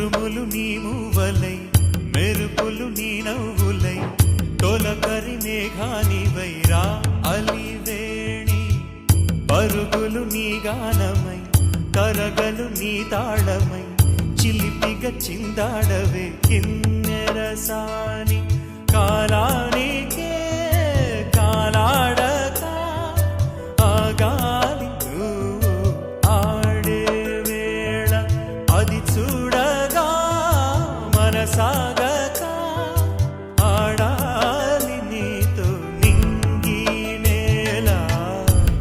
ఉరుములు నీ మూవలై మెరుపులు నీ నవ్వులై తొలకరి మేఘానివైరా అలివేణి పరుగులు నీ గానమై కరగలు నీ తాళమై చిలిపిగా చిందాడవే కిన్నెరసాని కాలానికే కాలాడక ఆగాలి నువ్వు ఆడే వేళ అది చూడగా మనసాగక ఆడాలి నీతో నింగి నేల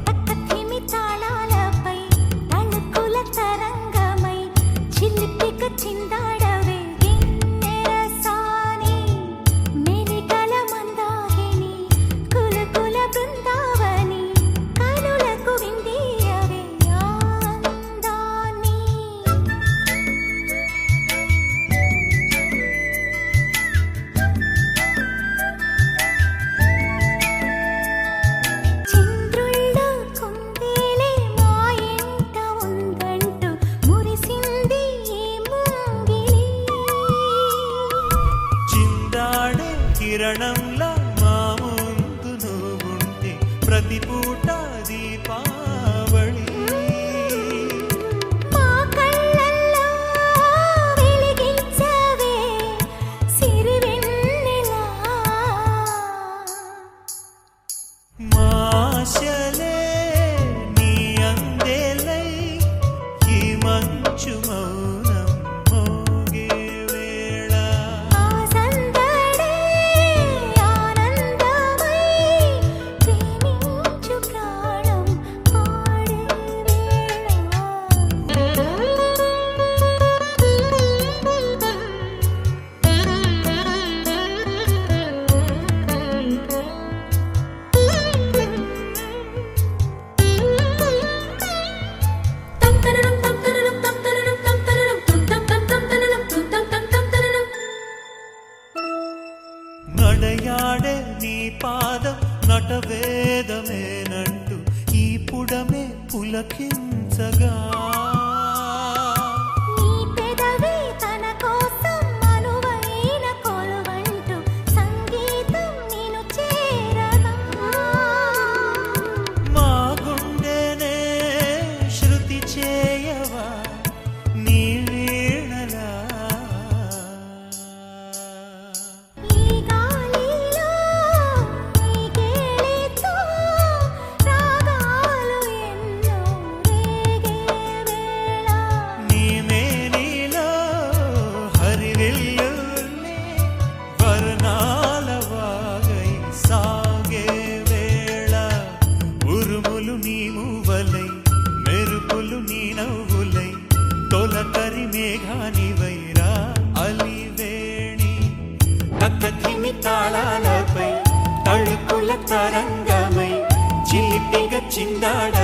పక్కతిమి తాళాలపై తళుకుల తరంగమై చిలిపిగా చిందాడవే గిన్నెరసాని మెలికల మందాకిని కులకుల బృందావని కనులకు విందియవే ఆనందాన్ని చంద్రుల్లో కుందేలే మా ఇంట ఉందంటూ మురిసింది ఈ ముంగిలి చిందాడే కిరణంలా మా ముందు నువ్వుంటే ప్రతి పూట దీపావళి మా కళ్ళల్లో వెలిగించవే సిరివెన్నెలా మాశలే నీ అందేలై ఈ మంచు మౌనం మోగే వేళ ఆ సందడే ఆనందమై ప్రేమించు ప్రాణం పాడే నడయాడే నీ పాదం నటవేదమేనంటూ ఈ పుడమే పులకించగా నీ పెదవి తన కోసం అనువైన కొలువంటూ సంగీతం నిన్ను చేరగా మా గుండెనే శృతి చేయవా నీ వీణలా ఈ గాలిలో ఈ కేళితో రాగాలు ఎన్నో రేగే వేళ నీ మేనిలో హరివిల్లులే వర్ణాల వాగై సాగే వేళ ఉరుములు నీ మూవలై మెరుపులు నీ నవ్వులై తొలకరి మేఘానివైరా అలివేణి తక్కధిమి తాళాలపై తళుకుల తరంగమై చిలిపిగా చిందాడ